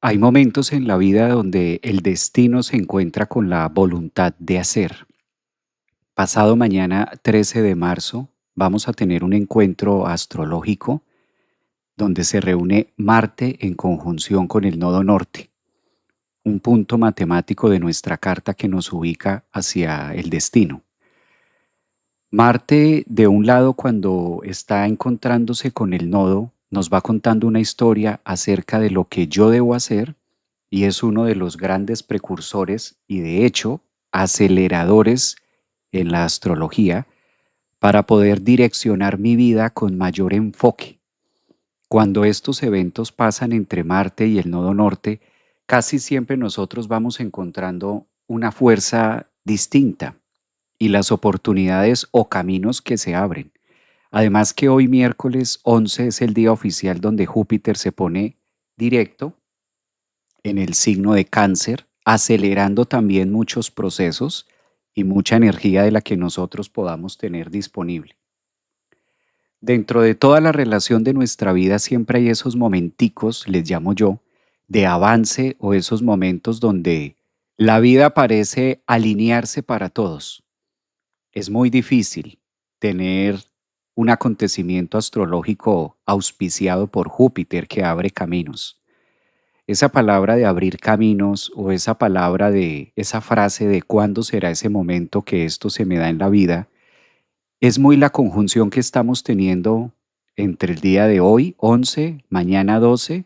Hay momentos en la vida donde el destino se encuentra con la voluntad de hacer. Pasado mañana, 13 de marzo, vamos a tener un encuentro astrológico donde se reúne Marte en conjunción con el nodo norte, un punto matemático de nuestra carta que nos ubica hacia el destino. Marte, de un lado, cuando está encontrándose con el nodo, nos va contando una historia acerca de lo que yo debo hacer y es uno de los grandes precursores y de hecho aceleradores en la astrología para poder direccionar mi vida con mayor enfoque. Cuando estos eventos pasan entre Marte y el nodo norte, casi siempre nosotros vamos encontrando una fuerza distinta y las oportunidades o caminos que se abren. Además que hoy miércoles 11 es el día oficial donde Júpiter se pone directo en el signo de Cáncer, acelerando también muchos procesos y mucha energía de la que nosotros podamos tener disponible. Dentro de toda la relación de nuestra vida siempre hay esos momenticos, les llamo yo, de avance o esos momentos donde la vida parece alinearse para todos. Es muy difícil tener un acontecimiento astrológico auspiciado por Júpiter que abre caminos. Esa palabra de abrir caminos o esa palabra de esa frase de cuándo será ese momento que esto se me da en la vida, es muy la conjunción que estamos teniendo entre el día de hoy, 11, mañana 12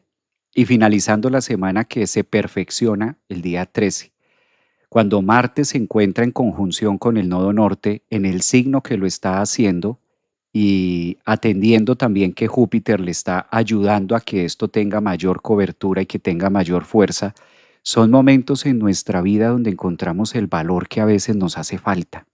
y finalizando la semana que se perfecciona el día 13, cuando Marte se encuentra en conjunción con el nodo norte en el signo que lo está haciendo y atendiendo también que Júpiter le está ayudando a que esto tenga mayor cobertura y que tenga mayor fuerza, son momentos en nuestra vida donde encontramos el valor que a veces nos hace falta.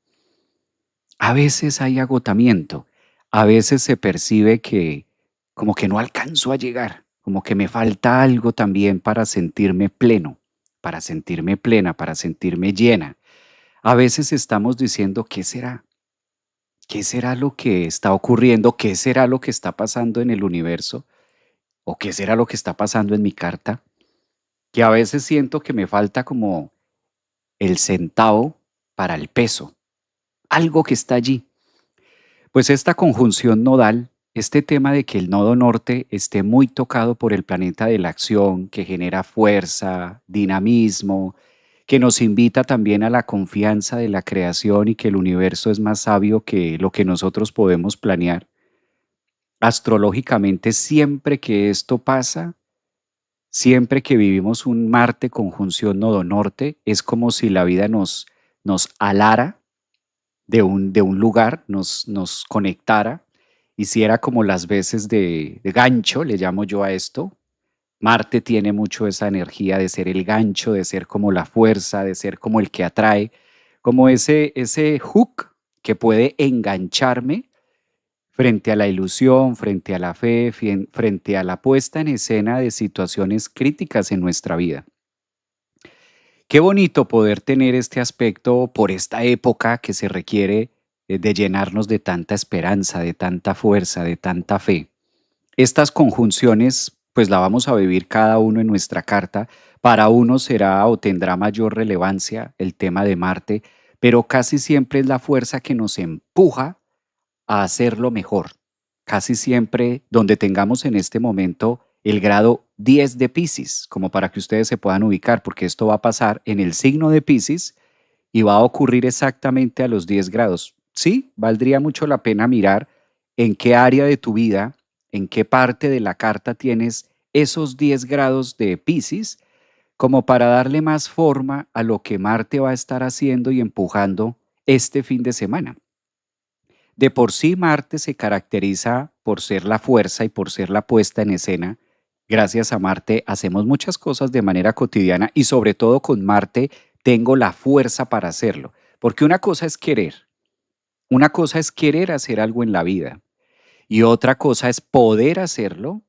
A veces hay agotamiento, a veces se percibe que como que no alcanzo a llegar, como que me falta algo también para sentirme pleno, para sentirme plena, para sentirme llena. A veces estamos diciendo, ¿qué será? ¿Qué será lo que está ocurriendo? ¿Qué será lo que está pasando en el universo? ¿O qué será lo que está pasando en mi carta? Que a veces siento que me falta como el centavo para el peso, algo que está allí. Pues esta conjunción nodal, este tema de que el nodo norte esté muy tocado por el planeta de la acción, que genera fuerza, dinamismo, que nos invita también a la confianza de la creación y que el universo es más sabio que lo que nosotros podemos planear. Astrológicamente, siempre que esto pasa, siempre que vivimos un Marte conjunción nodo norte, es como si la vida nos alara de un lugar, nos conectara, hiciera como las veces de gancho, le llamo yo a esto. Marte tiene mucho esa energía de ser el gancho, de ser como la fuerza, de ser como el que atrae, como ese hook que puede engancharme frente a la ilusión, frente a la fe, frente a la puesta en escena de situaciones críticas en nuestra vida. Qué bonito poder tener este aspecto por esta época que se requiere de llenarnos de tanta esperanza, de tanta fuerza, de tanta fe. Estas conjunciones, pues la vamos a vivir cada uno en nuestra carta. Para uno será o tendrá mayor relevancia el tema de Marte, pero casi siempre es la fuerza que nos empuja a hacerlo mejor. Casi siempre donde tengamos en este momento el grado 10 de Piscis, como para que ustedes se puedan ubicar, porque esto va a pasar en el signo de Piscis y va a ocurrir exactamente a los 10 grados. Sí, valdría mucho la pena mirar en qué área de tu vida, en qué parte de la carta tienes esos 10 grados de Piscis, como para darle más forma a lo que Marte va a estar haciendo y empujando este fin de semana. De por sí, Marte se caracteriza por ser la fuerza y por ser la puesta en escena. Gracias a Marte hacemos muchas cosas de manera cotidiana y sobre todo con Marte tengo la fuerza para hacerlo. Porque una cosa es querer hacer algo en la vida y otra cosa es poder hacerlo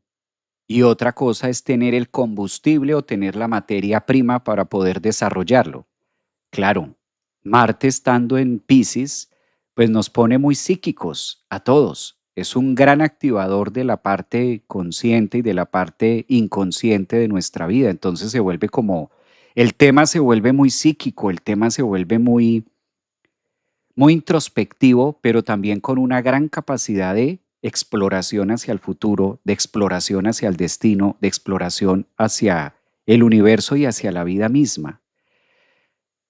y otra cosa es tener el combustible o tener la materia prima para poder desarrollarlo. Claro, Marte estando en Piscis, pues nos pone muy psíquicos a todos es un gran activador de la parte consciente y de la parte inconsciente de nuestra vida. Entonces se vuelve como, el tema se vuelve muy psíquico, el tema se vuelve muy introspectivo, pero también con una gran capacidad de exploración hacia el futuro, de exploración hacia el destino, de exploración hacia el universo y hacia la vida misma.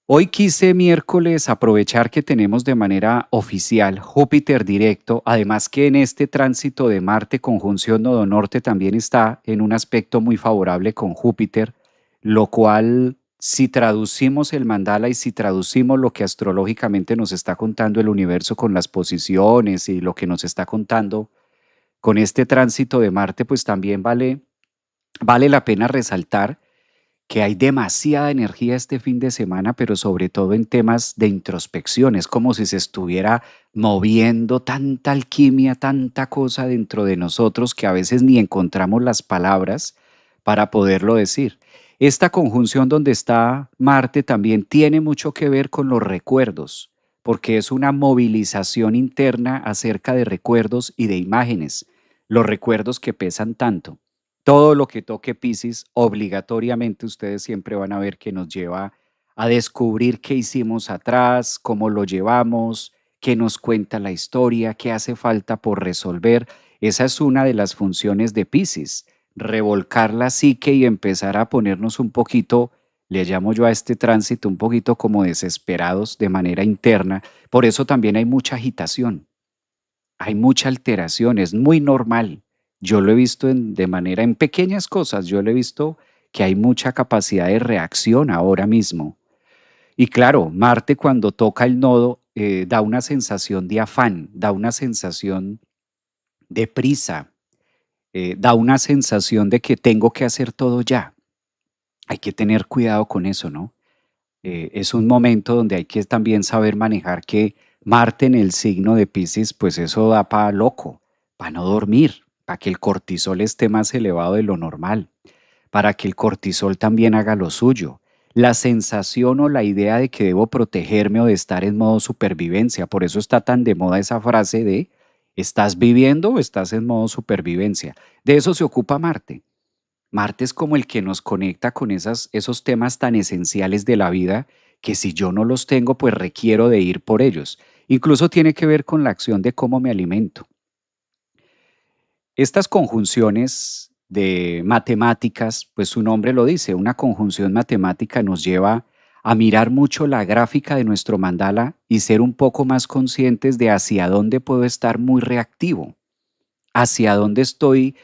Hoy quise miércoles aprovechar que tenemos de manera oficial Júpiter directo, además que en este tránsito de Marte conjunción nodo norte también está en un aspecto muy favorable con Júpiter, lo cual si traducimos el mandala y si traducimos lo que astrológicamente nos está contando el universo con las posiciones y lo que nos está contando con este tránsito de Marte, pues también vale la pena resaltar que hay demasiada energía este fin de semana, pero sobre todo en temas de introspección. Es como si se estuviera moviendo tanta alquimia, tanta cosa dentro de nosotros que a veces ni encontramos las palabras para poderlo decir. Esta conjunción donde está Marte también tiene mucho que ver con los recuerdos, porque es una movilización interna acerca de recuerdos y de imágenes, los recuerdos que pesan tanto. Todo lo que toque Piscis, obligatoriamente ustedes siempre van a ver que nos lleva a descubrir qué hicimos atrás, cómo lo llevamos, qué nos cuenta la historia, qué hace falta por resolver. Esa es una de las funciones de Piscis, revolcar la psique y empezar a ponernos un poquito, le llamo yo a este tránsito, un poquito como desesperados de manera interna. Por eso también hay mucha agitación, hay mucha alteración, es muy normal. Yo lo he visto de manera, en pequeñas cosas, yo lo he visto que hay mucha capacidad de reacción ahora mismo. Y claro, Marte cuando toca el nodo da una sensación de afán, da una sensación de prisa, da una sensación de que tengo que hacer todo ya. Hay que tener cuidado con eso, ¿no? Es un momento donde hay que también saber manejar que Marte en el signo de Piscis, pues eso da para loco, para no dormir, para que el cortisol esté más elevado de lo normal, para que el cortisol también haga lo suyo. La sensación o la idea de que debo protegerme o de estar en modo supervivencia, por eso está tan de moda esa frase de ¿estás viviendo o estás en modo supervivencia? De eso se ocupa Marte. Marte es como el que nos conecta con esos temas tan esenciales de la vida que si yo no los tengo, pues requiero de ir por ellos. Incluso tiene que ver con la acción de cómo me alimento. Estas conjunciones de matemáticas, pues su nombre lo dice, una conjunción matemática nos lleva a mirar mucho la gráfica de nuestro mandala y ser un poco más conscientes de hacia dónde puedo estar muy reactivo, hacia dónde estoy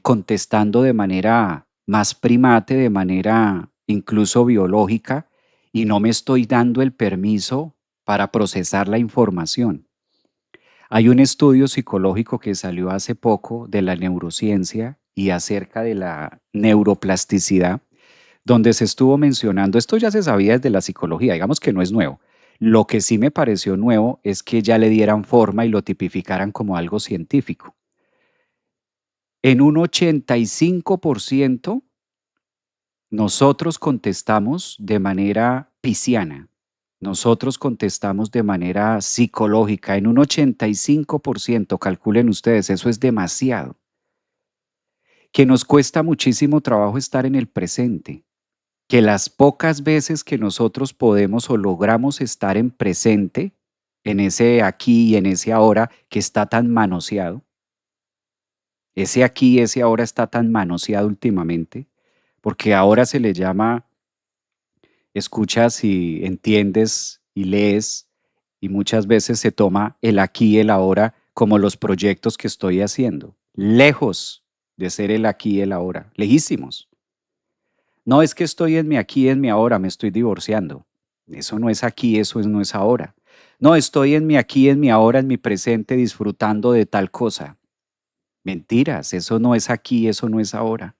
contestando de manera más primate, de manera incluso biológica, y no me estoy dando el permiso para procesar la información. Hay un estudio psicológico que salió hace poco de la neurociencia y acerca de la neuroplasticidad, donde se estuvo mencionando, esto ya se sabía desde la psicología, digamos que no es nuevo. Lo que sí me pareció nuevo es que ya le dieran forma y lo tipificaran como algo científico. En un 85% nosotros contestamos de manera pisciana, nosotros contestamos de manera psicológica, en un 85%, calculen ustedes, eso es demasiado, que nos cuesta muchísimo trabajo estar en el presente, que las pocas veces que nosotros podemos o logramos estar en presente, en ese aquí y en ese ahora que está tan manoseado, ese aquí y ese ahora está tan manoseado últimamente, porque ahora se le llama, escuchas y entiendes y lees, y muchas veces se toma el aquí y el ahora como los proyectos que estoy haciendo, lejos de ser el aquí y el ahora, lejísimos. No es que estoy en mi aquí y en mi ahora, me estoy divorciando. Eso no es aquí, no es ahora. No, estoy en mi aquí y en mi ahora, en mi presente, disfrutando de tal cosa. Mentiras, eso no es aquí, eso no es ahora.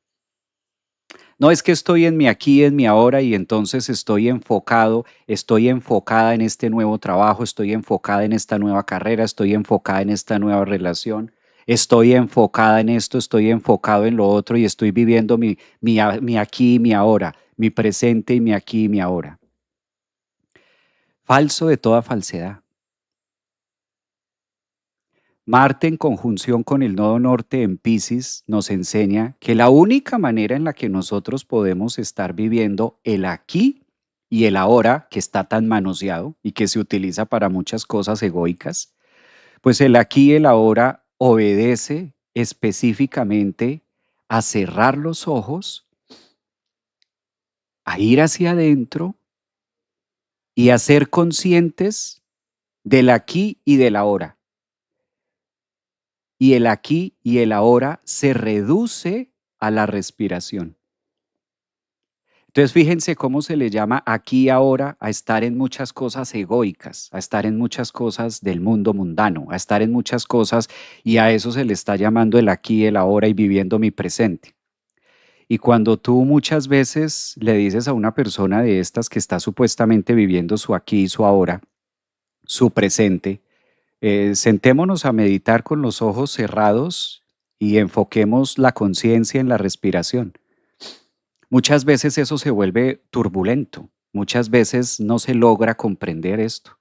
No es que estoy en mi aquí, en mi ahora y entonces estoy enfocado, estoy enfocada en este nuevo trabajo, estoy enfocada en esta nueva carrera, estoy enfocada en esta nueva relación, estoy enfocada en esto, estoy enfocado en lo otro y estoy viviendo mi aquí y mi ahora, mi presente y mi aquí y mi ahora. Falso de toda falsedad. Marte en conjunción con el nodo norte en Piscis nos enseña que la única manera en la que nosotros podemos estar viviendo el aquí y el ahora, que está tan manoseado y que se utiliza para muchas cosas egoicas, pues el aquí y el ahora obedece específicamente a cerrar los ojos, a ir hacia adentro y a ser conscientes del aquí y del ahora. Y el aquí y el ahora se reduce a la respiración. Entonces fíjense cómo se le llama aquí y ahora a estar en muchas cosas egoicas, a estar en muchas cosas del mundo mundano, a estar en muchas cosas, y a eso se le está llamando el aquí y el ahora y viviendo mi presente. Y cuando tú muchas veces le dices a una persona de estas que está supuestamente viviendo su aquí y su ahora, su presente, sentémonos a meditar con los ojos cerrados y enfoquemos la conciencia en la respiración. Muchas veces eso se vuelve turbulento, muchas veces no se logra comprender esto,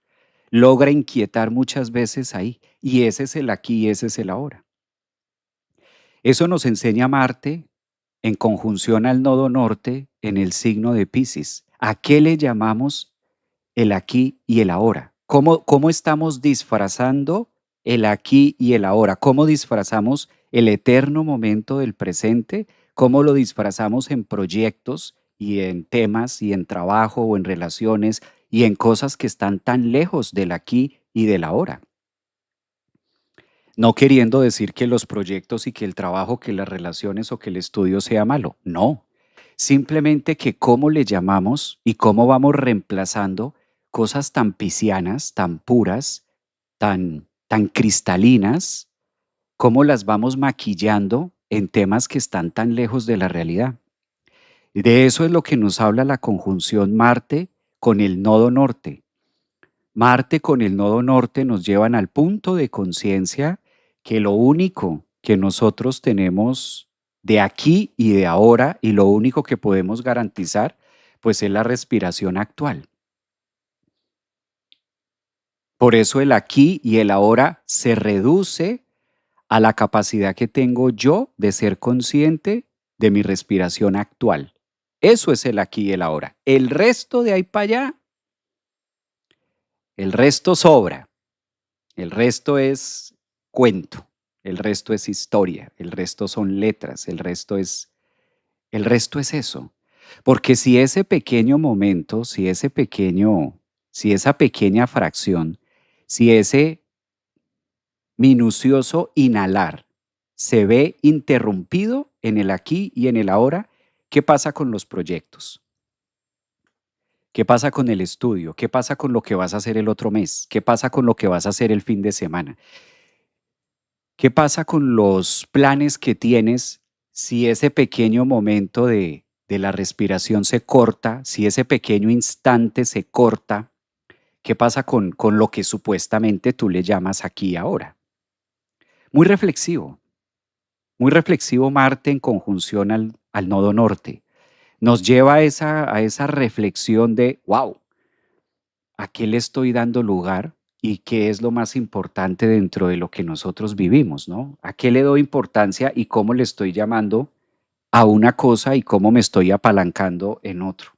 logra inquietar muchas veces ahí, y ese es el aquí y ese es el ahora. Eso nos enseña Marte en conjunción al nodo norte en el signo de Piscis. ¿A qué le llamamos el aquí y el ahora? ¿Cómo estamos disfrazando el aquí y el ahora? ¿Cómo disfrazamos el eterno momento del presente? ¿Cómo lo disfrazamos en proyectos y en temas y en trabajo o en relaciones y en cosas que están tan lejos del aquí y del ahora? No queriendo decir que los proyectos y que el trabajo, que las relaciones o que el estudio sea malo, no. Simplemente que cómo le llamamos y cómo vamos reemplazando cosas tan piscianas, tan puras, tan cristalinas, cómo las vamos maquillando en temas que están tan lejos de la realidad. De eso es lo que nos habla la conjunción Marte con el nodo norte. Marte con el nodo norte nos llevan al punto de conciencia que lo único que nosotros tenemos de aquí y de ahora y lo único que podemos garantizar pues es la respiración actual. Por eso el aquí y el ahora se reduce a la capacidad que tengo yo de ser consciente de mi respiración actual. Eso es el aquí y el ahora. El resto de ahí para allá, el resto sobra. El resto es cuento, el resto es historia, el resto son letras, el resto es eso. Porque si ese pequeño momento, si esa pequeña fracción, si ese minucioso inhalar se ve interrumpido en el aquí y en el ahora, ¿qué pasa con los proyectos? ¿Qué pasa con el estudio? ¿Qué pasa con lo que vas a hacer el otro mes? ¿Qué pasa con lo que vas a hacer el fin de semana? ¿Qué pasa con los planes que tienes si ese pequeño momento de la respiración se corta, si ese pequeño instante se corta? ¿Qué pasa con lo que supuestamente tú le llamas aquí y ahora? Muy muy reflexivo Marte en conjunción al nodo norte. Nos lleva a esa reflexión de, wow, ¿a qué le estoy dando lugar? ¿Y qué es lo más importante dentro de lo que nosotros vivimos, no? ¿A qué le doy importancia y cómo le estoy llamando a una cosa y cómo me estoy apalancando en otro?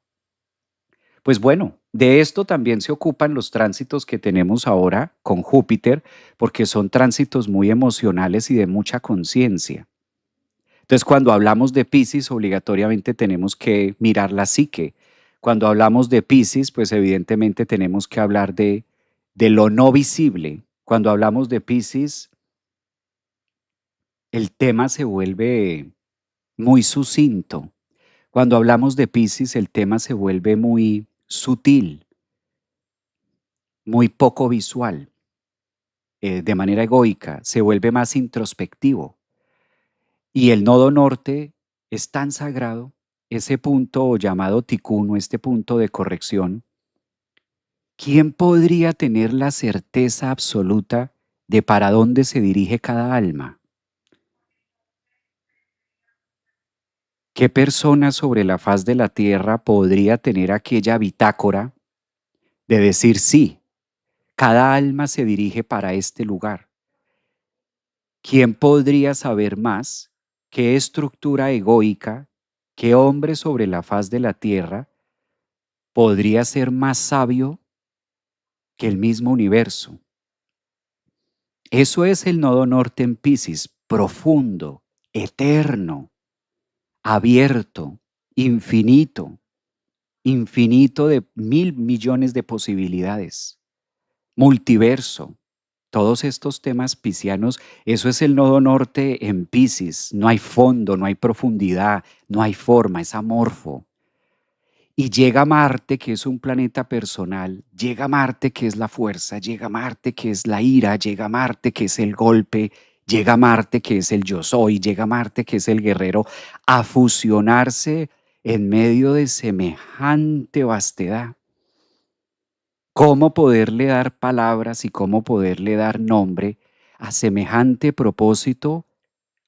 Pues bueno, de esto también se ocupan los tránsitos que tenemos ahora con Júpiter, porque son tránsitos muy emocionales y de mucha conciencia. Entonces, cuando hablamos de Piscis, obligatoriamente tenemos que mirar la psique. Cuando hablamos de Piscis, pues evidentemente tenemos que hablar de lo no visible. Cuando hablamos de Piscis, el tema se vuelve muy sucinto. Cuando hablamos de Piscis, el tema se vuelve muy sutil, muy poco visual, de manera egoica, se vuelve más introspectivo. Y el nodo norte es tan sagrado, ese punto llamado tikkun, este punto de corrección. ¿Quién podría tener la certeza absoluta de para dónde se dirige cada alma? ¿Qué persona sobre la faz de la tierra podría tener aquella bitácora de decir sí, cada alma se dirige para este lugar? ¿Quién podría saber más? ¿Qué estructura egoica, qué hombre sobre la faz de la tierra podría ser más sabio que el mismo universo? Eso es el nodo norte en Piscis, profundo, eterno, abierto, infinito, infinito de 1.000 millones de posibilidades, multiverso. Todos estos temas piscianos, eso es el nodo norte en Piscis. No hay fondo, no hay profundidad, no hay forma, es amorfo. Y llega Marte, que es un planeta personal, llega Marte, que es la fuerza, llega Marte, que es la ira, llega Marte, que es el golpe, llega Marte, que es el yo soy, llega Marte, que es el guerrero, a fusionarse en medio de semejante vastedad. ¿Cómo poderle dar palabras y cómo poderle dar nombre a semejante propósito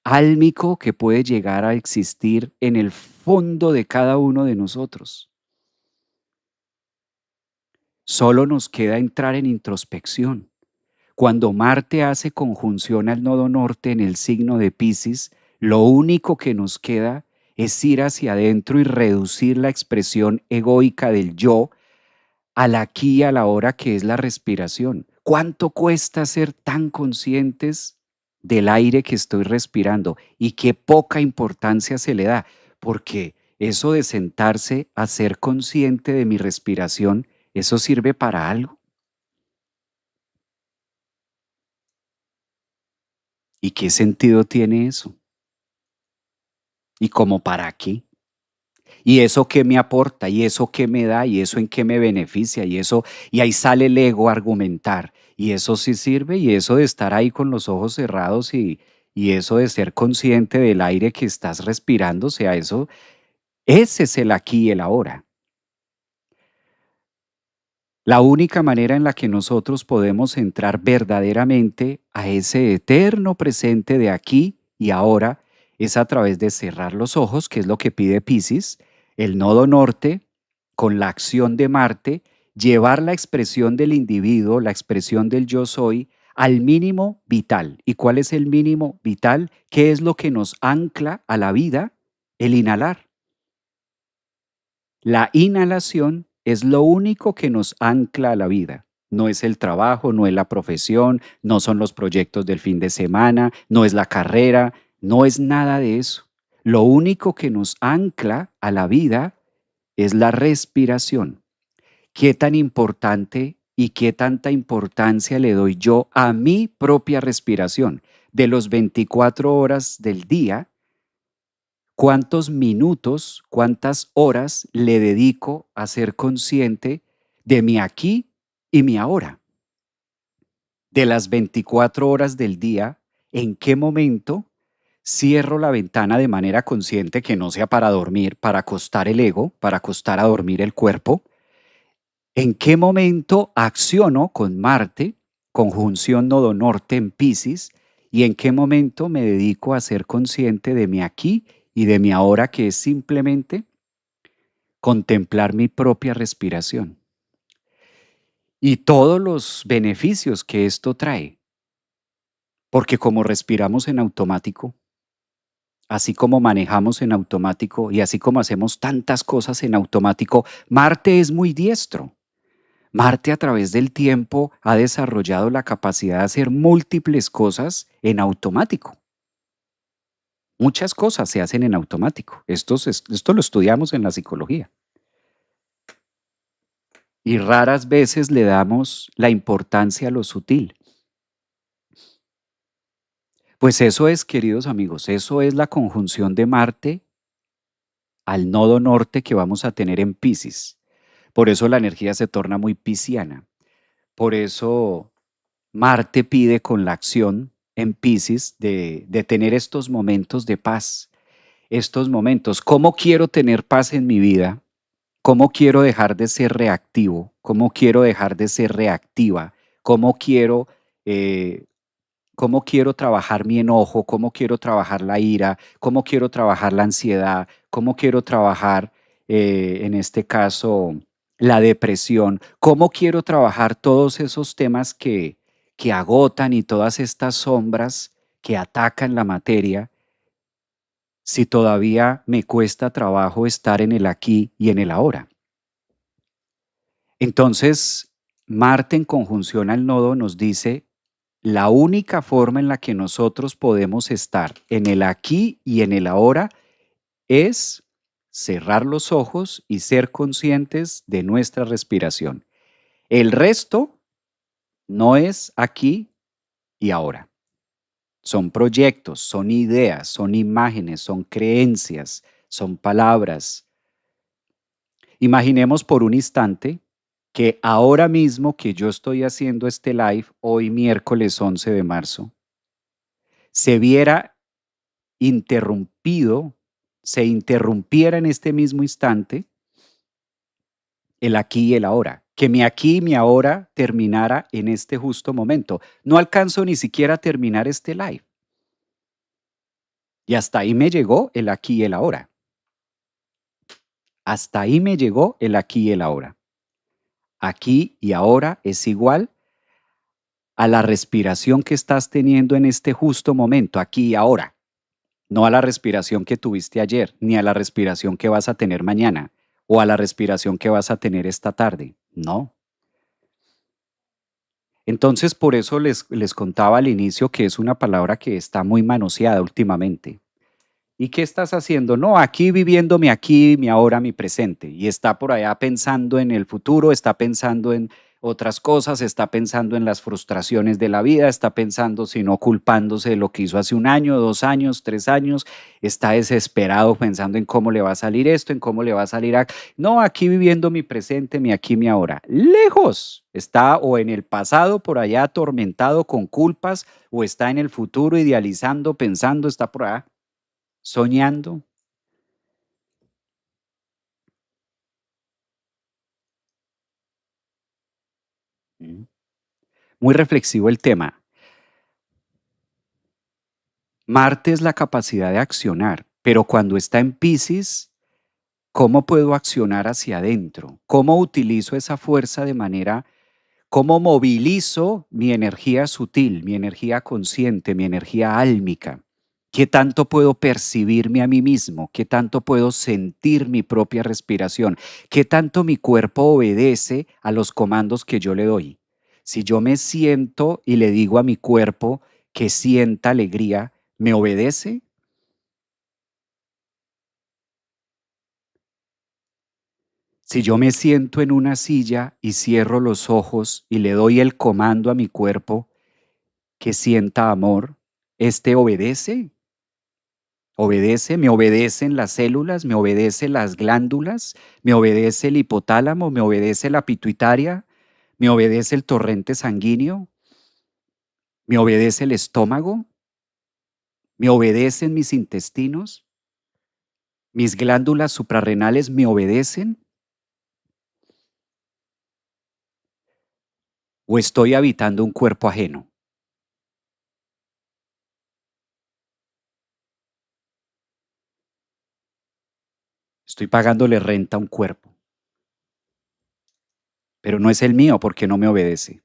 álmico que puede llegar a existir en el fondo de cada uno de nosotros? Solo nos queda entrar en introspección. Cuando Marte hace conjunción al nodo norte en el signo de Piscis, lo único que nos queda es ir hacia adentro y reducir la expresión egoica del yo al aquí y a la hora, que es la respiración. ¿Cuánto cuesta ser tan conscientes del aire que estoy respirando y qué poca importancia se le da? Porque eso de sentarse a ser consciente de mi respiración, ¿eso sirve para algo? ¿Y qué sentido tiene eso? ¿Y cómo para qué? ¿Y eso qué me aporta? ¿Y eso qué me da? ¿Y eso en qué me beneficia? Y eso, y ahí sale el ego a argumentar. Y eso sí sirve, y eso de estar ahí con los ojos cerrados y eso de ser consciente del aire que estás respirando, o sea, eso, ese es el aquí y el ahora. La única manera en la que nosotros podemos entrar verdaderamente a ese eterno presente de aquí y ahora es a través de cerrar los ojos, que es lo que pide Piscis, el nodo norte, con la acción de Marte, llevar la expresión del individuo, la expresión del yo soy, al mínimo vital. ¿Y cuál es el mínimo vital? ¿Qué es lo que nos ancla a la vida? El inhalar. La inhalación es lo único que nos ancla a la vida. No es el trabajo, no es la profesión, no son los proyectos del fin de semana, no es la carrera, no es nada de eso. Lo único que nos ancla a la vida es la respiración. ¿Qué tan importante y qué tanta importancia le doy yo a mi propia respiración? De los 24 horas del día, ¿cuántos minutos, cuántas horas le dedico a ser consciente de mi aquí y mi ahora? De las 24 horas del día, ¿en qué momento cierro la ventana de manera consciente, que no sea para dormir, para acostar el ego, para acostar a dormir el cuerpo? ¿En qué momento acciono con Marte, conjunción nodo norte en Piscis? ¿Y en qué momento me dedico a ser consciente de mi aquí y de mi ahora, que es simplemente contemplar mi propia respiración y todos los beneficios que esto trae? Porque como respiramos en automático, así como manejamos en automático y así como hacemos tantas cosas en automático, Marte es muy diestro. Marte, a través del tiempo, ha desarrollado la capacidad de hacer múltiples cosas en automático. Muchas cosas se hacen en automático. Esto lo estudiamos en la psicología. Y raras veces le damos la importancia a lo sutil. Pues eso es, queridos amigos, eso es la conjunción de Marte al nodo norte que vamos a tener en Piscis. Por eso la energía se torna muy pisciana. Por eso Marte pide con la acción en Piscis de tener estos momentos de paz, estos momentos. ¿Cómo quiero tener paz en mi vida? ¿Cómo quiero dejar de ser reactivo? ¿Cómo quiero dejar de ser reactiva? ¿Cómo quiero, eh, cómo quiero trabajar mi enojo? ¿Cómo quiero trabajar la ira? ¿Cómo quiero trabajar la ansiedad? ¿Cómo quiero trabajar, en este caso, la depresión? ¿Cómo quiero trabajar todos esos temas que agotan y todas estas sombras que atacan la materia si todavía me cuesta trabajo estar en el aquí y en el ahora? Entonces, Marte en conjunción al nodo nos dice, la única forma en la que nosotros podemos estar en el aquí y en el ahora es cerrar los ojos y ser conscientes de nuestra respiración. El resto no es aquí y ahora. Son proyectos, son ideas, son imágenes, son creencias, son palabras. Imaginemos por un instante que ahora mismo que yo estoy haciendo este live, hoy miércoles 11 de marzo, se viera interrumpido, se interrumpiera en este mismo instante el aquí y el ahora, que mi aquí y mi ahora terminara en este justo momento. No alcanzo ni siquiera a terminar este live. Y hasta ahí me llegó el aquí y el ahora. Hasta ahí me llegó el aquí y el ahora. Aquí y ahora es igual a la respiración que estás teniendo en este justo momento, aquí y ahora. No a la respiración que tuviste ayer, ni a la respiración que vas a tener mañana, o a la respiración que vas a tener esta tarde. No. Entonces, por eso les contaba al inicio que es una palabra que está muy manoseada últimamente. ¿Y qué estás haciendo? No, aquí viviendo mi aquí, mi ahora, mi presente. Y está por allá pensando en el futuro, está pensando en otras cosas, está pensando en las frustraciones de la vida, está pensando, si no, culpándose de lo que hizo hace un año, 2 años, 3 años, está desesperado pensando en cómo le va a salir esto, en cómo le va a salir a... No, aquí viviendo mi presente, mi aquí, mi ahora. Lejos. Está o en el pasado por allá atormentado con culpas, o está en el futuro idealizando, pensando, está por allá soñando. Mm. Muy reflexivo el tema. Marte es la capacidad de accionar, pero cuando está en Piscis, ¿cómo puedo accionar hacia adentro? ¿Cómo utilizo esa fuerza de manera, cómo movilizo mi energía sutil, mi energía consciente, mi energía álmica? ¿Qué tanto puedo percibirme a mí mismo? ¿Qué tanto puedo sentir mi propia respiración? ¿Qué tanto mi cuerpo obedece a los comandos que yo le doy? Si yo me siento y le digo a mi cuerpo que sienta alegría, ¿me obedece? Si yo me siento en una silla y cierro los ojos y le doy el comando a mi cuerpo que sienta amor, ¿este obedece? ¿Obedece? ¿Me obedecen las células? ¿Me obedecen las glándulas? ¿Me obedece el hipotálamo? ¿Me obedece la pituitaria? ¿Me obedece el torrente sanguíneo? ¿Me obedece el estómago? ¿Me obedecen mis intestinos? ¿Mis glándulas suprarrenales me obedecen? ¿O estoy habitando un cuerpo ajeno? Estoy pagándole renta a un cuerpo, pero no es el mío porque no me obedece.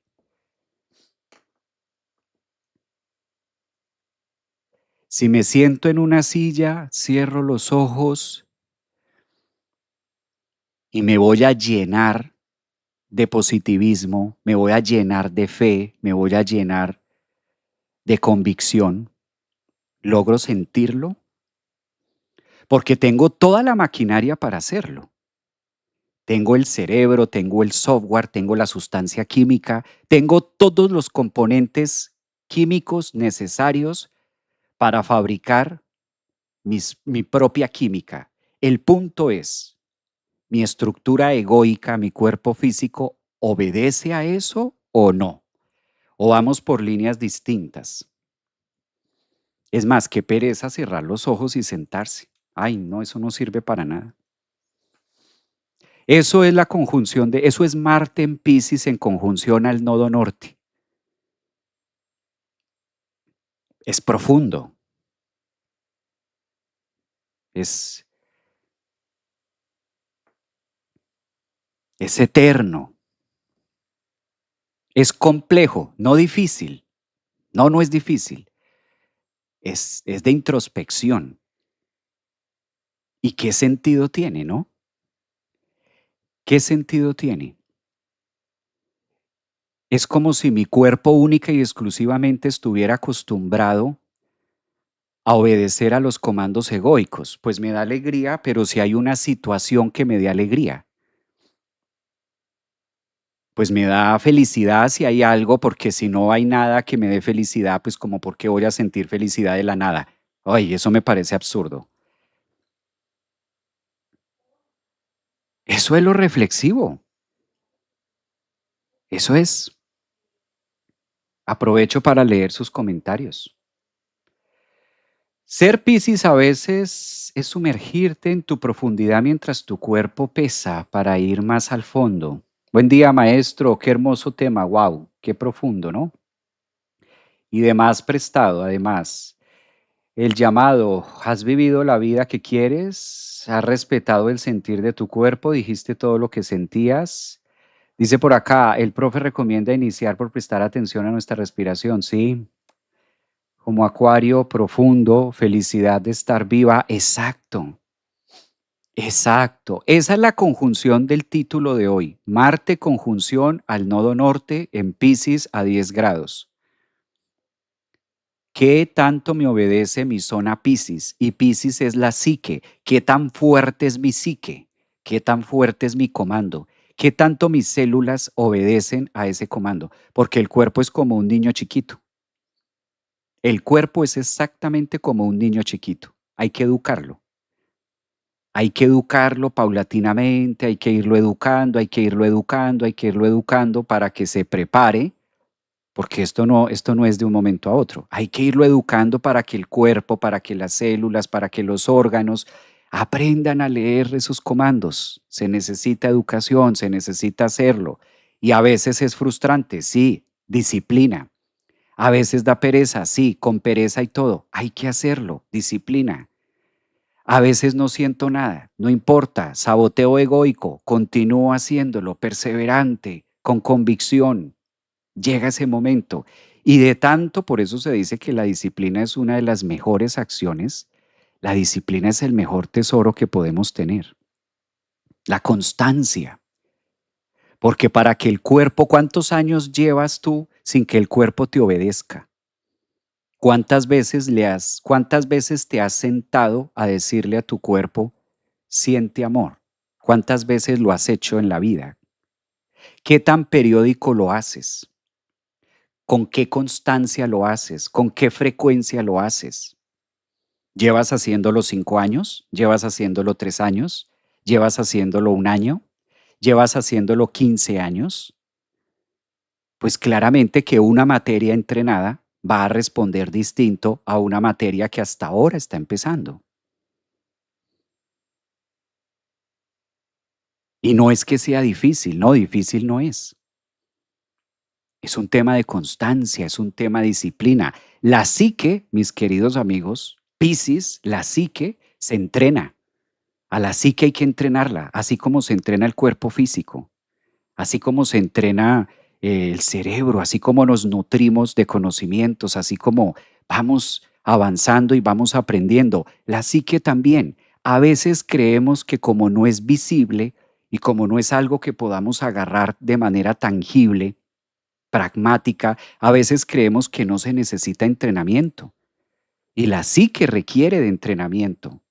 Si me siento en una silla, cierro los ojos y me voy a llenar de positivismo, me voy a llenar de fe, me voy a llenar de convicción, logro sentirlo porque tengo toda la maquinaria para hacerlo. Tengo el cerebro, tengo el software, tengo la sustancia química, tengo todos los componentes químicos necesarios para fabricar mi propia química. El punto es, ¿mi estructura egoica, mi cuerpo físico, obedece a eso o no? ¿O vamos por líneas distintas? Es más, qué pereza cerrar los ojos y sentarse. Ay, no, eso no sirve para nada. Eso es la conjunción eso es Marte en Piscis en conjunción al nodo norte. Es profundo, es, es eterno, es complejo, no difícil. No, no es difícil. es de introspección. ¿Y qué sentido tiene, no? ¿Qué sentido tiene? Es como si mi cuerpo única y exclusivamente estuviera acostumbrado a obedecer a los comandos egoicos. Pues me da alegría, pero si hay una situación que me dé alegría, pues me da felicidad si hay algo, porque si no hay nada que me dé felicidad, pues como por qué voy a sentir felicidad de la nada. Ay, eso me parece absurdo. Eso es lo reflexivo. Eso es. Aprovecho para leer sus comentarios. Ser Piscis a veces es sumergirte en tu profundidad mientras tu cuerpo pesa para ir más al fondo. Buen día, maestro. Qué hermoso tema. Wow, qué profundo, ¿no? Y de más prestado, además. El llamado, ¿has vivido la vida que quieres? ¿Has respetado el sentir de tu cuerpo? ¿Dijiste todo lo que sentías? Dice por acá, el profe recomienda iniciar por prestar atención a nuestra respiración, ¿sí? Como acuario profundo, felicidad de estar viva. Exacto, exacto. Esa es la conjunción del título de hoy. Marte conjunción al nodo norte en Piscis a 10 grados. ¿Qué tanto me obedece mi zona Piscis? Y Piscis es la psique. ¿Qué tan fuerte es mi psique? ¿Qué tan fuerte es mi comando? ¿Qué tanto mis células obedecen a ese comando? Porque el cuerpo es como un niño chiquito. El cuerpo es exactamente como un niño chiquito. Hay que educarlo. Hay que educarlo paulatinamente, hay que irlo educando, hay que irlo educando, hay que irlo educando para que se prepare, porque esto no es de un momento a otro. Hay que irlo educando para que el cuerpo, para que las células, para que los órganos aprendan a leer esos comandos. Se necesita educación, se necesita hacerlo. Y a veces es frustrante, sí, disciplina. A veces da pereza, sí, con pereza y todo. Hay que hacerlo, disciplina. A veces no siento nada, no importa, saboteo egoico, continúo haciéndolo, perseverante, con convicción. Llega ese momento. Y de tanto, por eso se dice que la disciplina es una de las mejores acciones. La disciplina es el mejor tesoro que podemos tener. La constancia. Porque para que el cuerpo, ¿cuántos años llevas tú sin que el cuerpo te obedezca? Cuántas veces te has sentado a decirle a tu cuerpo, siente amor? ¿Cuántas veces lo has hecho en la vida? ¿Qué tan periódico lo haces? ¿Con qué constancia lo haces? ¿Con qué frecuencia lo haces? ¿Llevas haciéndolo 5 años? ¿Llevas haciéndolo 3 años? ¿Llevas haciéndolo un año? ¿Llevas haciéndolo 15 años? Pues claramente que una materia entrenada va a responder distinto a una materia que hasta ahora está empezando. Y no es que sea difícil, no, difícil no es. Es un tema de constancia, es un tema de disciplina. La psique, mis queridos amigos, Piscis, la psique se entrena. A la psique hay que entrenarla, así como se entrena el cuerpo físico, así como se entrena el cerebro, así como nos nutrimos de conocimientos, así como vamos avanzando y vamos aprendiendo. La psique también. A veces creemos que como no es visible y como no es algo que podamos agarrar de manera tangible, pragmática, a veces creemos que no se necesita entrenamiento. Y la psique requiere de entrenamiento.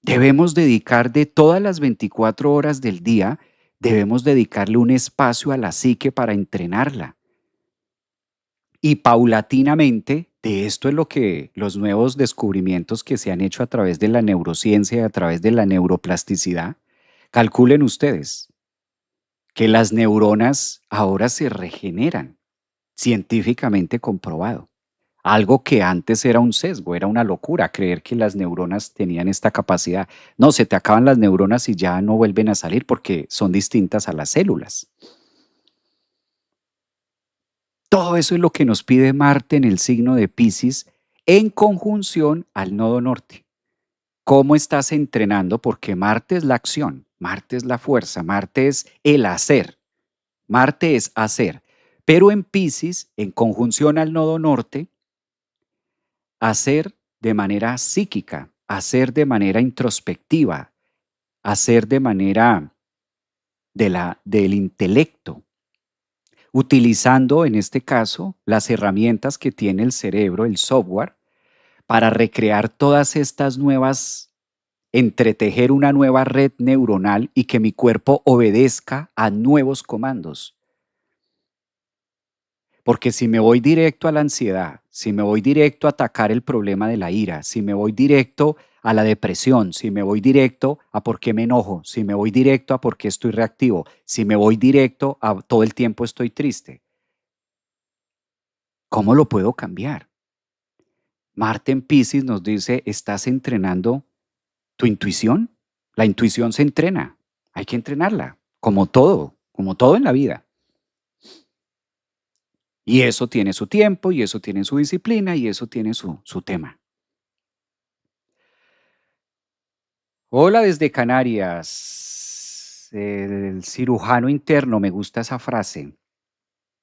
Debemos dedicar de todas las 24 horas del día, debemos dedicarle un espacio a la psique para entrenarla. Y paulatinamente, de esto es lo que los nuevos descubrimientos que se han hecho a través de la neurociencia y a través de la neuroplasticidad, calculen ustedes que las neuronas ahora se regeneran, científicamente comprobado. Algo que antes era un sesgo, era una locura creer que las neuronas tenían esta capacidad. No, se te acaban las neuronas y ya no vuelven a salir porque son distintas a las células. Todo eso es lo que nos pide Marte en el signo de Piscis en conjunción al nodo norte. ¿Cómo estás entrenando? Porque Marte es la acción, Marte es la fuerza, Marte es el hacer, Marte es hacer. Pero en Piscis, en conjunción al nodo norte, hacer de manera psíquica, hacer de manera introspectiva, hacer de manera del intelecto, utilizando en este caso las herramientas que tiene el cerebro, el software, para recrear todas estas nuevas, entretejer una nueva red neuronal y que mi cuerpo obedezca a nuevos comandos. Porque si me voy directo a la ansiedad, si me voy directo a atacar el problema de la ira, si me voy directo a la depresión, si me voy directo a por qué me enojo, si me voy directo a por qué estoy reactivo, si me voy directo a todo el tiempo estoy triste, ¿cómo lo puedo cambiar? Marte en Piscis nos dice, ¿estás entrenando tu intuición? La intuición se entrena, hay que entrenarla, como todo en la vida. Y eso tiene su tiempo, y eso tiene su disciplina, y eso tiene su tema. Hola desde Canarias. El cirujano interno, me gusta esa frase.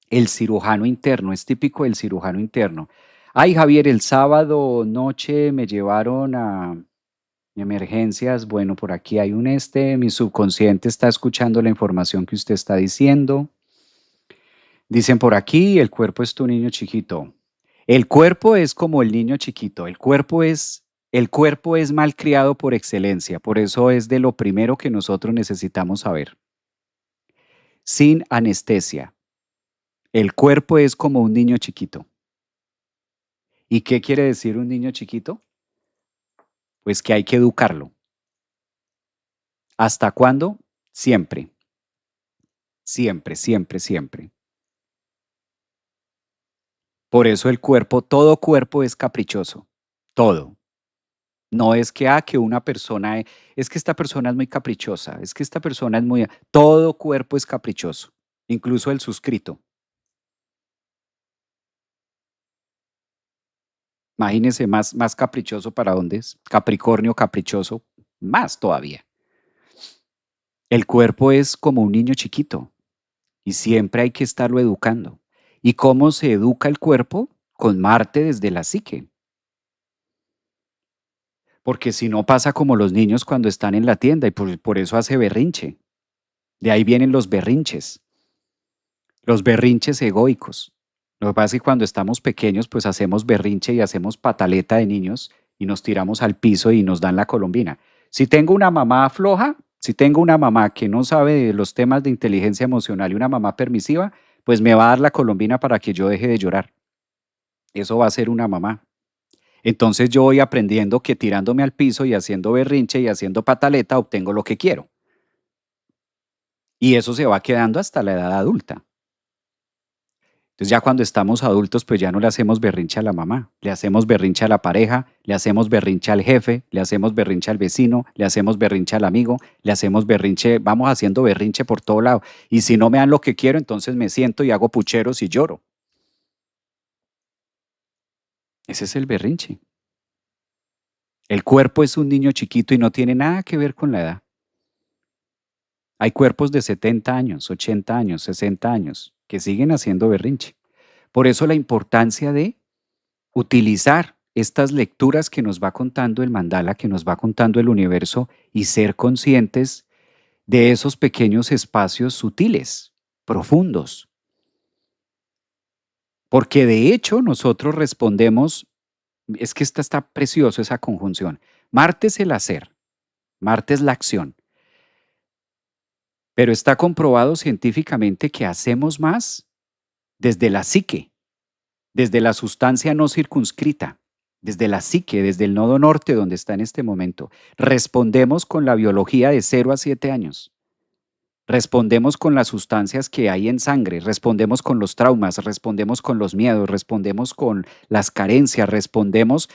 El cirujano interno, es típico del cirujano interno. Ay, Javier, el sábado noche me llevaron a emergencias. Bueno, por aquí hay mi subconsciente está escuchando la información que usted está diciendo. Dicen por aquí, el cuerpo es tu niño chiquito. El cuerpo es como el niño chiquito, el cuerpo es malcriado por excelencia, por eso es de lo primero que nosotros necesitamos saber. Sin anestesia, el cuerpo es como un niño chiquito. ¿Y qué quiere decir un niño chiquito? Pues que hay que educarlo. ¿Hasta cuándo? Siempre, siempre, siempre, siempre. Por eso el cuerpo, todo cuerpo es caprichoso, todo. No es que, que una persona, es que esta persona es muy caprichosa, es que esta persona es muy... Todo cuerpo es caprichoso, incluso el suscrito. Imagínense más caprichoso para dónde es. Capricornio caprichoso, más todavía. El cuerpo es como un niño chiquito y siempre hay que estarlo educando. ¿Y cómo se educa el cuerpo? Con Marte desde la psique. Porque si no pasa como los niños cuando están en la tienda y por eso hace berrinche. De ahí vienen los berrinches egoicos. Lo que pasa es que cuando estamos pequeños, pues hacemos berrinche y hacemos pataleta de niños y nos tiramos al piso y nos dan la colombina. Si tengo una mamá floja, si tengo una mamá que no sabe de los temas de inteligencia emocional y una mamá permisiva, pues me va a dar la colombina para que yo deje de llorar. Eso va a ser una mamá. Entonces yo voy aprendiendo que tirándome al piso y haciendo berrinche y haciendo pataleta obtengo lo que quiero. Y eso se va quedando hasta la edad adulta. Entonces ya cuando estamos adultos, pues ya no le hacemos berrinche a la mamá, le hacemos berrinche a la pareja, le hacemos berrinche al jefe, le hacemos berrinche al vecino, le hacemos berrinche al amigo, le hacemos berrinche, vamos haciendo berrinche por todo lado. Y si no me dan lo que quiero, entonces me siento y hago pucheros y lloro. Ese es el berrinche. El cuerpo es un niño chiquito y no tiene nada que ver con la edad. Hay cuerpos de 70 años, 80 años, 60 años que siguen haciendo berrinche. Por eso la importancia de utilizar estas lecturas que nos va contando el mandala, que nos va contando el universo y ser conscientes de esos pequeños espacios sutiles, profundos. Porque de hecho nosotros respondemos, es que esta está precioso esa conjunción. Marte es el hacer, Marte es la acción, pero está comprobado científicamente que hacemos más desde la psique, desde la sustancia no circunscrita, desde la psique, desde el nodo norte donde está en este momento. Respondemos con la biología de 0 a 7 años. Respondemos con las sustancias que hay en sangre, respondemos con los traumas, respondemos con los miedos, respondemos con las carencias, respondemos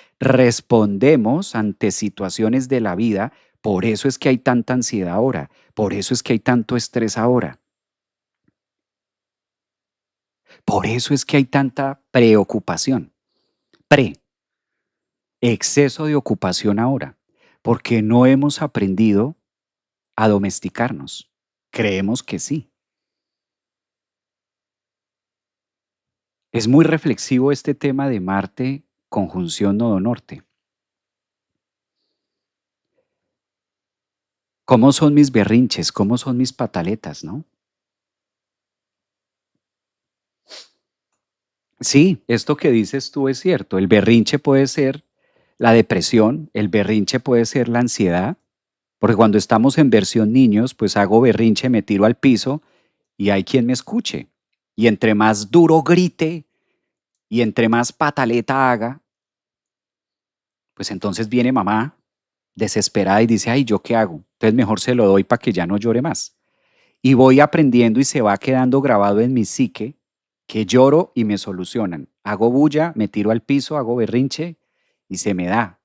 ante situaciones de la vida. Por eso es que hay tanta ansiedad ahora, por eso es que hay tanto estrés ahora, por eso es que hay tanta preocupación. Pre, exceso de ocupación ahora, porque no hemos aprendido a domesticarnos. Creemos que sí. Es muy reflexivo este tema de Marte conjunción nodo-norte. ¿Cómo son mis berrinches? ¿Cómo son mis pataletas, no? Sí, esto que dices tú es cierto. El berrinche puede ser la depresión, el berrinche puede ser la ansiedad, porque cuando estamos en versión niños, pues hago berrinche, me tiro al piso y hay quien me escuche. Y entre más duro grite y entre más pataleta haga, pues entonces viene mamá desesperada y dice, ay, ¿yo qué hago? Entonces mejor se lo doy para que ya no llore más. Y voy aprendiendo y se va quedando grabado en mi psique que lloro y me solucionan. Hago bulla, me tiro al piso, hago berrinche y se me da.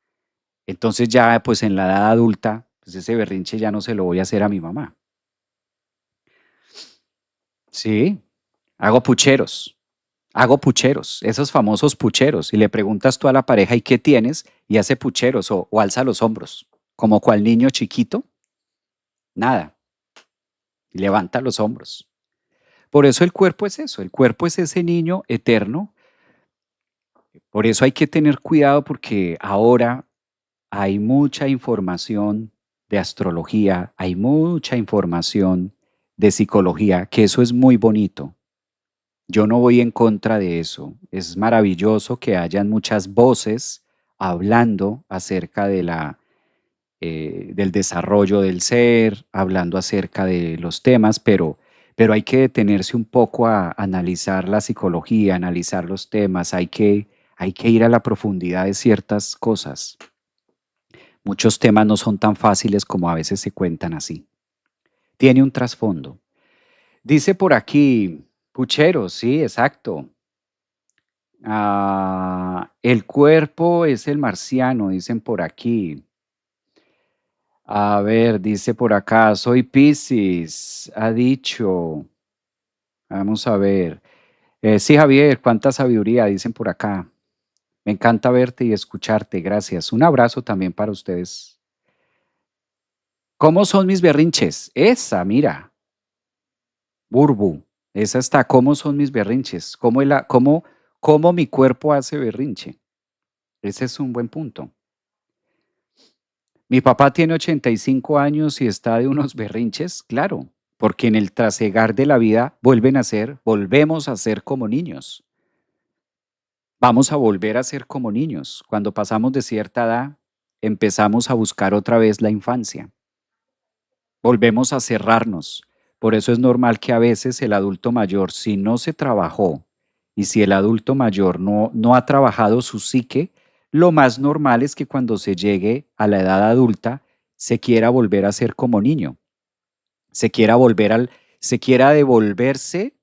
Entonces ya pues en la edad adulta, pues ese berrinche ya no se lo voy a hacer a mi mamá. Sí, hago pucheros, hago pucheros, esos famosos pucheros. Y le preguntas tú a la pareja, ¿y qué tienes? Y hace pucheros o alza los hombros, como cual niño chiquito, nada, levanta los hombros. Por eso el cuerpo es eso, el cuerpo es ese niño eterno. Por eso hay que tener cuidado porque ahora hay mucha información de astrología, hay mucha información de psicología, que eso es muy bonito. Yo no voy en contra de eso. Es maravilloso que hayan muchas voces hablando acerca de del desarrollo del ser, hablando acerca de los temas, pero hay que detenerse un poco a analizar la psicología, analizar los temas, hay que ir a la profundidad de ciertas cosas. Muchos temas no son tan fáciles como a veces se cuentan así. Tiene un trasfondo. Dice por aquí, puchero, sí, exacto. El cuerpo es el marciano, dicen por aquí. A ver, dice por acá, soy Piscis, ha dicho. Vamos a ver. Sí, Javier, cuánta sabiduría, dicen por acá. Me encanta verte y escucharte, gracias. Un abrazo también para ustedes. ¿Cómo son mis berrinches? Esa, mira, Burbu, esa está. ¿Cómo son mis berrinches? ¿Cómo mi cuerpo hace berrinche? Ese es un buen punto. Mi papá tiene 85 años y está de unos berrinches, claro, porque en el trasegar de la vida volvemos a ser como niños. Vamos a volver a ser como niños. Cuando pasamos de cierta edad, empezamos a buscar otra vez la infancia. Volvemos a cerrarnos. Por eso es normal que a veces el adulto mayor, si no se trabajó y si el adulto mayor no ha trabajado su psique, lo más normal es que cuando se llegue a la edad adulta se quiera volver a ser como niño, se quiera se quiera devolverse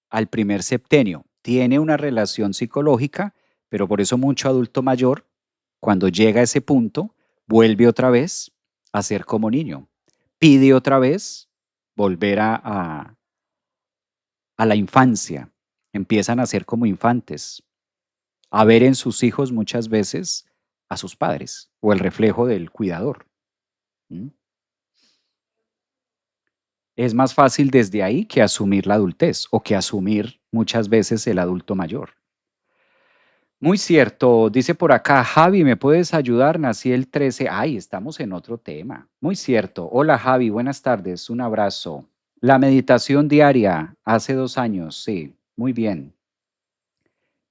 al primer septenio. Tiene una relación psicológica, pero por eso mucho adulto mayor, cuando llega a ese punto, vuelve otra vez a ser como niño. Pide otra vez volver a la infancia. Empiezan a ser como infantes, a ver en sus hijos muchas veces a sus padres o el reflejo del cuidador. ¿Mm? Es más fácil desde ahí que asumir la adultez o que asumir muchas veces el adulto mayor. Muy cierto, dice por acá, Javi, ¿me puedes ayudar? Nací el 13. Ay, estamos en otro tema. Muy cierto. Hola Javi, buenas tardes, un abrazo. La meditación diaria, hace 2 años, sí, muy bien,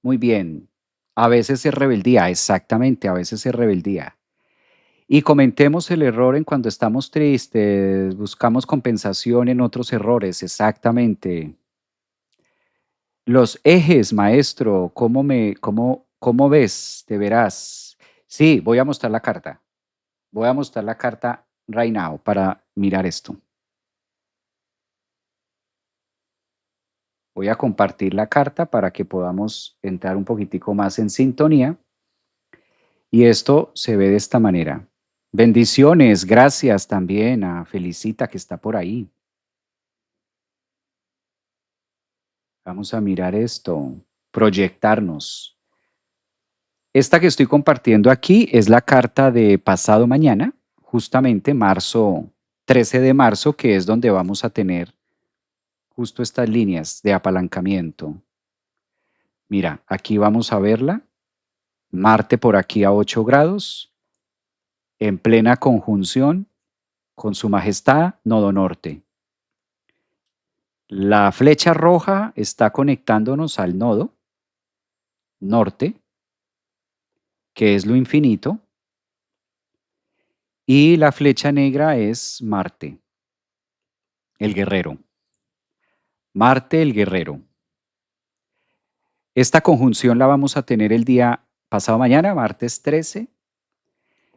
muy bien. A veces es rebeldía, exactamente, a veces es rebeldía. Y cometemos el error en cuando estamos tristes, buscamos compensación en otros errores, exactamente. Los ejes, maestro, ¿cómo ves? Te verás. Sí, voy a mostrar la carta. Voy a mostrar la carta right now para mirar esto. Voy a compartir la carta para que podamos entrar un poquitico más en sintonía. Y esto se ve de esta manera. Bendiciones, gracias también a Felicita que está por ahí. Vamos a mirar esto, proyectarnos. Esta que estoy compartiendo aquí es la carta de pasado mañana, justamente 13 de marzo, que es donde vamos a tener justo estas líneas de apalancamiento. Mira, aquí vamos a verla. Marte por aquí a 8 grados, en plena conjunción con su majestad, nodo norte. La flecha roja está conectándonos al nodo norte, que es lo infinito, y la flecha negra es Marte, el guerrero. Marte, el guerrero. Esta conjunción la vamos a tener el día pasado mañana, martes 13.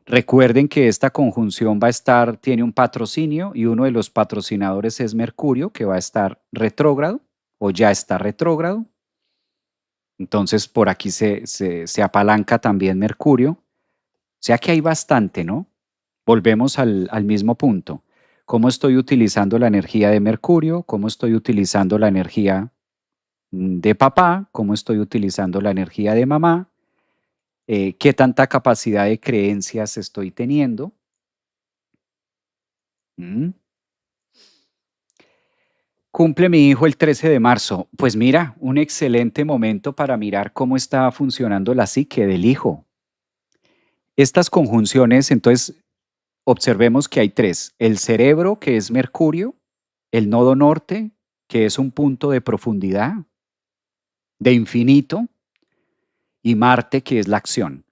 Recuerden que esta conjunción va a estar, tiene un patrocinio y uno de los patrocinadores es Mercurio, que va a estar retrógrado o ya está retrógrado. Entonces por aquí se apalanca también Mercurio. O sea que hay bastante, ¿no? Volvemos al mismo punto. ¿Cómo estoy utilizando la energía de Mercurio? ¿Cómo estoy utilizando la energía de papá? ¿Cómo estoy utilizando la energía de mamá? ¿Qué tanta capacidad de creencias estoy teniendo? ¿Mm? Cumple mi hijo el 13 de marzo. Pues mira, un excelente momento para mirar cómo está funcionando la psique del hijo. Estas conjunciones, entonces, observemos que hay tres. El cerebro, que es Mercurio, el nodo norte, que es un punto de profundidad, de infinito, y Marte, que es la acción.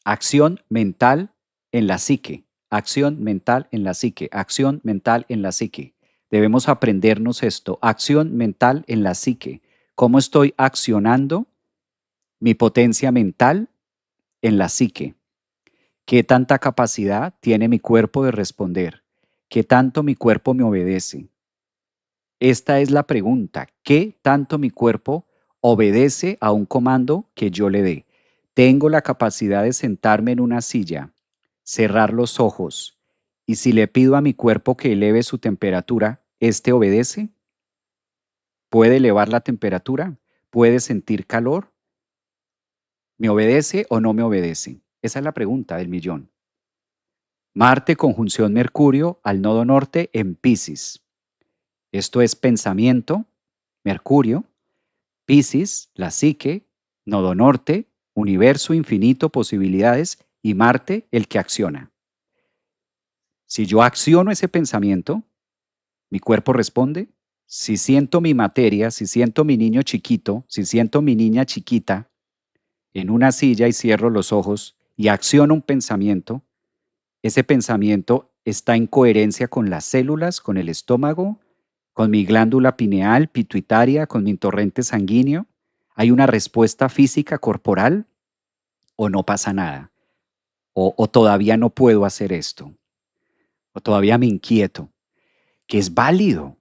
Acción mental en la psique, acción mental en la psique, acción mental en la psique. Debemos aprendernos esto, acción mental en la psique. ¿Cómo estoy accionando mi potencia mental en la psique? ¿Qué tanta capacidad tiene mi cuerpo de responder? ¿Qué tanto mi cuerpo me obedece? Esta es la pregunta. ¿Qué tanto mi cuerpo obedece a un comando que yo le dé? Tengo la capacidad de sentarme en una silla, cerrar los ojos, y si le pido a mi cuerpo que eleve su temperatura, ¿este obedece? ¿Puede elevar la temperatura? ¿Puede sentir calor? ¿Me obedece o no me obedece? Esa es la pregunta del millón. Marte conjunción Mercurio al nodo norte en Piscis. Esto es pensamiento, Mercurio, Piscis, la psique, nodo norte, universo infinito, posibilidades, y Marte, el que acciona. Si yo acciono ese pensamiento, mi cuerpo responde. Si siento mi materia, si siento mi niño chiquito, si siento mi niña chiquita en una silla y cierro los ojos y acciono un pensamiento, ese pensamiento está en coherencia con las células, con el estómago, con mi glándula pineal, pituitaria, con mi torrente sanguíneo. ¿Hay una respuesta física corporal o no pasa nada? O todavía no puedo hacer esto, o todavía me inquieto, que es válido,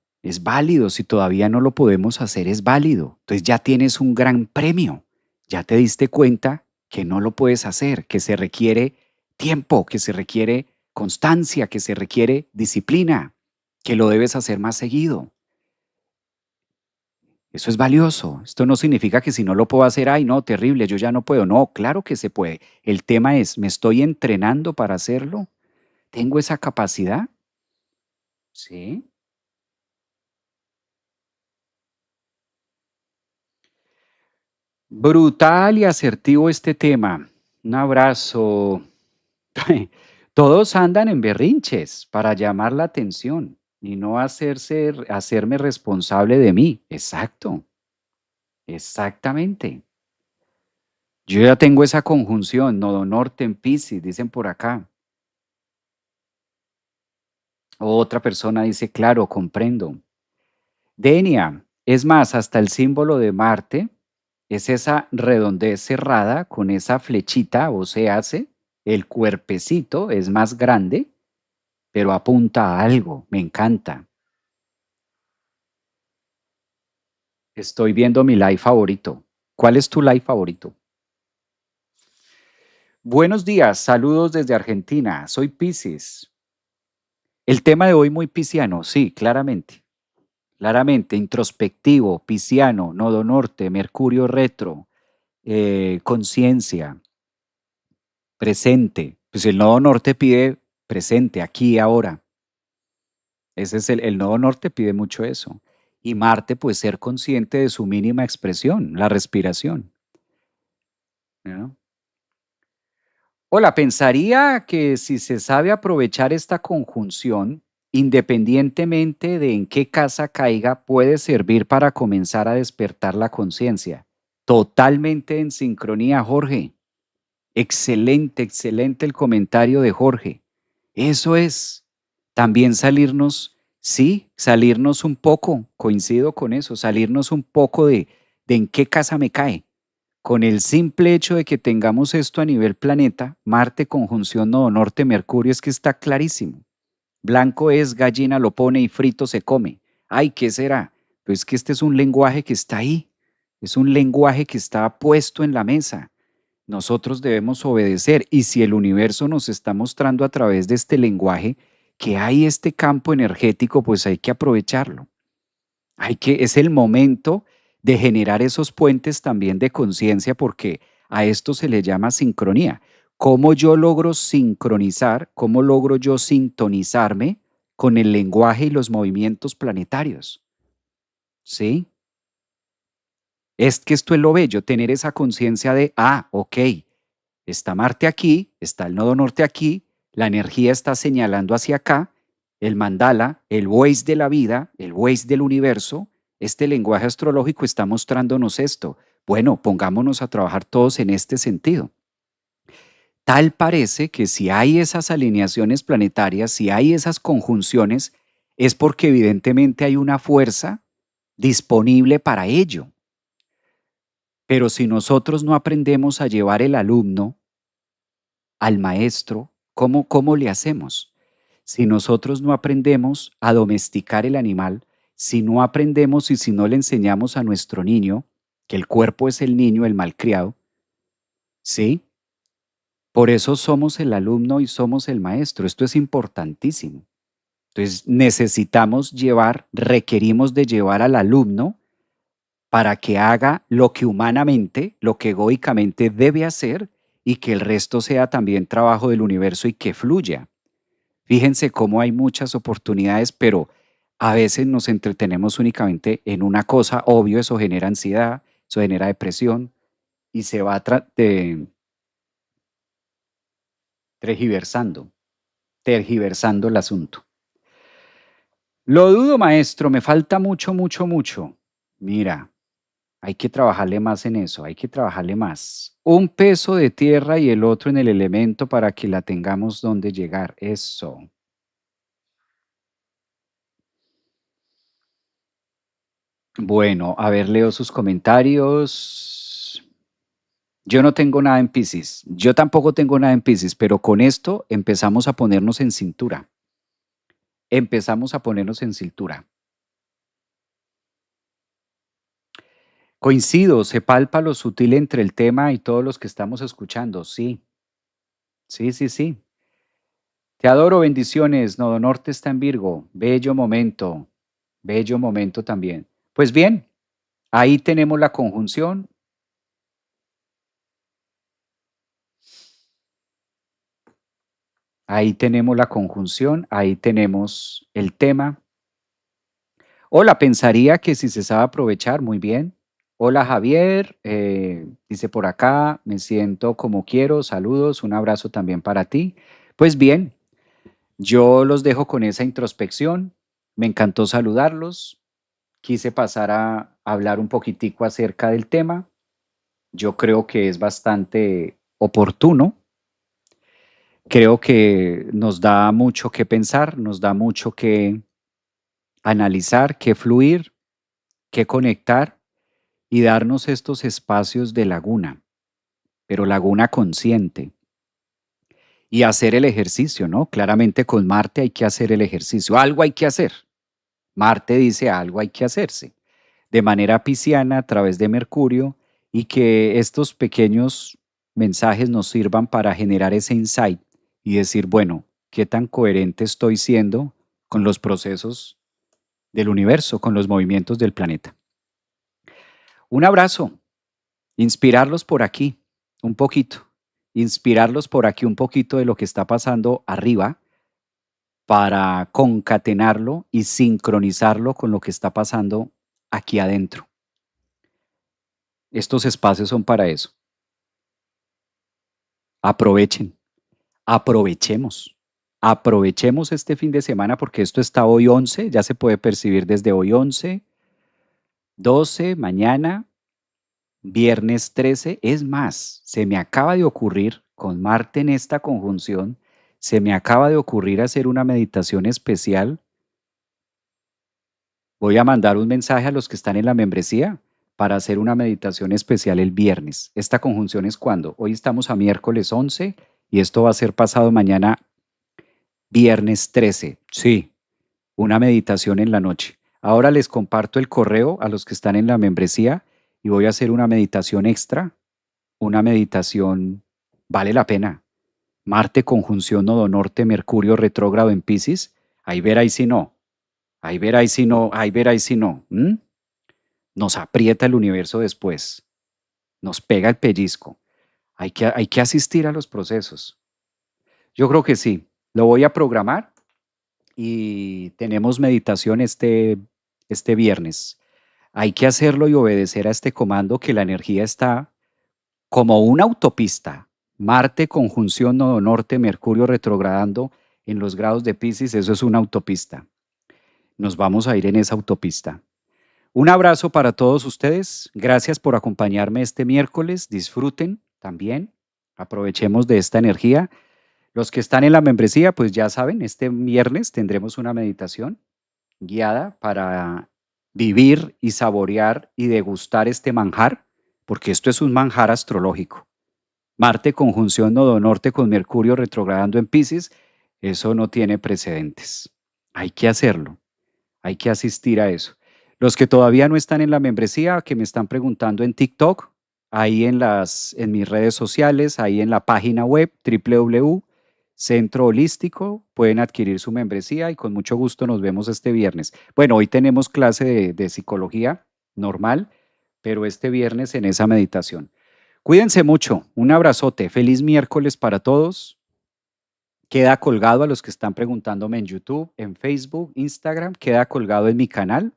si todavía no lo podemos hacer, es válido. Entonces ya tienes un gran premio, ya te diste cuenta que no lo puedes hacer, que se requiere tiempo, que se requiere constancia, que se requiere disciplina, que lo debes hacer más seguido. Eso es valioso. Esto no significa que si no lo puedo hacer, ay, no, terrible, yo ya no puedo. No, claro que se puede. El tema es, ¿me estoy entrenando para hacerlo? ¿Tengo esa capacidad? Sí. Brutal y asertivo este tema. Un abrazo. Todos andan en berrinches para llamar la atención y no hacerme responsable de mí. Exacto, exactamente. Yo ya tengo esa conjunción, nodo norte en Piscis, dicen por acá. Otra persona dice, claro, comprendo. Denia, es más, hasta el símbolo de Marte es esa redondez cerrada con esa flechita, o se hace, el cuerpecito es más grande, pero apunta a algo, me encanta. Estoy viendo mi live favorito. ¿Cuál es tu live favorito? Buenos días, saludos desde Argentina. Soy Piscis. El tema de hoy muy pisciano, sí, claramente. Claramente, introspectivo, pisciano, nodo norte, Mercurio retro, conciencia, presente. Pues el nodo norte pide presente, aquí y ahora. Ese es el nodo norte pide mucho eso. Y Marte, pues ser consciente de su mínima expresión, la respiración, ¿no? Hola, pensaría que si se sabe aprovechar esta conjunción, independientemente de en qué casa caiga, puede servir para comenzar a despertar la conciencia. Totalmente en sincronía, Jorge. Excelente, excelente el comentario de Jorge. Eso es. También salirnos, sí, salirnos un poco, coincido con eso, salirnos un poco de en qué casa me cae. Con el simple hecho de que tengamos esto a nivel planeta, Marte conjunción Nodo Norte Mercurio, es que está clarísimo. Blanco es, gallina lo pone y frito se come. Ay, ¿qué será? Pues que este es un lenguaje que está ahí, es un lenguaje que está puesto en la mesa. Nosotros debemos obedecer y si el universo nos está mostrando a través de este lenguaje que hay este campo energético, pues hay que aprovecharlo. Es el momento de generar esos puentes también de conciencia porque a esto se le llama sincronía. ¿Cómo yo logro sincronizar, cómo logro yo sintonizarme con el lenguaje y los movimientos planetarios? ¿Sí? Es que esto es lo bello, tener esa conciencia de, ok, está Marte aquí, está el nodo norte aquí, la energía está señalando hacia acá, el mandala, el Waze de la vida, el Waze del universo, este lenguaje astrológico está mostrándonos esto. Bueno, pongámonos a trabajar todos en este sentido. Tal parece que si hay esas alineaciones planetarias, si hay esas conjunciones, es porque evidentemente hay una fuerza disponible para ello. Pero si nosotros no aprendemos a llevar el alumno al maestro, ¿cómo le hacemos? Si nosotros no aprendemos a domesticar el animal, si no aprendemos y si no le enseñamos a nuestro niño, que el cuerpo es el niño, el malcriado, ¿sí? Por eso somos el alumno y somos el maestro. Esto es importantísimo. Entonces necesitamos llevar, requerimos de llevar al alumno para que haga lo que humanamente, lo que egoicamente debe hacer y que el resto sea también trabajo del universo y que fluya. Fíjense cómo hay muchas oportunidades, pero a veces nos entretenemos únicamente en una cosa, obvio, eso genera ansiedad, eso genera depresión y se va tergiversando, tergiversando el asunto. Lo dudo, maestro, me falta mucho, mucho, mucho. Mira, hay que trabajarle más en eso, hay que trabajarle más. Un peso de tierra y el otro en el elemento para que la tengamos donde llegar. Eso. Bueno, a ver, leo sus comentarios. Yo no tengo nada en Piscis. Yo tampoco tengo nada en Piscis, pero con esto empezamos a ponernos en cintura. Empezamos a ponernos en cintura. Coincido, se palpa lo sutil entre el tema y todos los que estamos escuchando. Sí, sí, sí, sí. Te adoro, bendiciones. Nodo Norte está en Virgo. Bello momento también. Pues bien, ahí tenemos la conjunción. Ahí tenemos la conjunción, ahí tenemos el tema. Hola, pensaría que si se sabe aprovechar, muy bien. Hola Javier, dice por acá, me siento como quiero, saludos, un abrazo también para ti. Pues bien, yo los dejo con esa introspección, me encantó saludarlos, quise pasar a hablar un poquitico acerca del tema, yo creo que es bastante oportuno, creo que nos da mucho que pensar, nos da mucho que analizar, que fluir, que conectar y darnos estos espacios de laguna, pero laguna consciente. Y hacer el ejercicio, ¿no? Claramente con Marte hay que hacer el ejercicio, algo hay que hacer. Marte dice algo hay que hacerse. De manera pisciana, a través de Mercurio, y que estos pequeños mensajes nos sirvan para generar ese insight y decir, bueno, ¿qué tan coherente estoy siendo con los procesos del universo, con los movimientos del planeta? Un abrazo. Inspirarlos por aquí, un poquito. Inspirarlos por aquí un poquito de lo que está pasando arriba para concatenarlo y sincronizarlo con lo que está pasando aquí adentro. Estos espacios son para eso. Aprovechen. Aprovechemos. Aprovechemos este fin de semana porque esto está hoy 11, ya se puede percibir desde hoy 11, 12, mañana, viernes 13. Es más, se me acaba de ocurrir con Marte en esta conjunción, se me acaba de ocurrir hacer una meditación especial. Voy a mandar un mensaje a los que están en la membresía para hacer una meditación especial el viernes. ¿Esta conjunción es cuándo? Hoy estamos a miércoles 11 y esto va a ser pasado mañana viernes 13. Sí, una meditación en la noche. Ahora les comparto el correo a los que están en la membresía y voy a hacer una meditación extra, una meditación, vale la pena. Marte conjunción nodo norte, Mercurio retrógrado en Piscis, ahí verá y si no, ahí verá y si no, ahí verá y si no. Nos aprieta el universo después, nos pega el pellizco. Hay que asistir a los procesos. Yo creo que sí, lo voy a programar y tenemos meditación este viernes. Hay que hacerlo y obedecer a este comando que la energía está como una autopista. Marte, conjunción nodo norte, Mercurio retrogradando en los grados de Piscis, eso es una autopista. Nos vamos a ir en esa autopista. Un abrazo para todos ustedes. Gracias por acompañarme este miércoles. Disfruten también. Aprovechemos de esta energía. Los que están en la membresía, pues ya saben, este viernes tendremos una meditación guiada para vivir y saborear y degustar este manjar, porque esto es un manjar astrológico. Marte conjunción nodo norte con Mercurio retrogradando en Piscis, eso no tiene precedentes. Hay que hacerlo, hay que asistir a eso. Los que todavía no están en la membresía, que me están preguntando en TikTok, ahí en mis redes sociales, ahí en la página web www Centro Holístico, pueden adquirir su membresía y con mucho gusto nos vemos este viernes. Bueno, hoy tenemos clase de psicología normal, pero este viernes en esa meditación. Cuídense mucho, un abrazote, feliz miércoles para todos. Queda colgado a los que están preguntándome en YouTube, en Facebook, Instagram, queda colgado en mi canal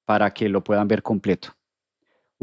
para que lo puedan ver completo.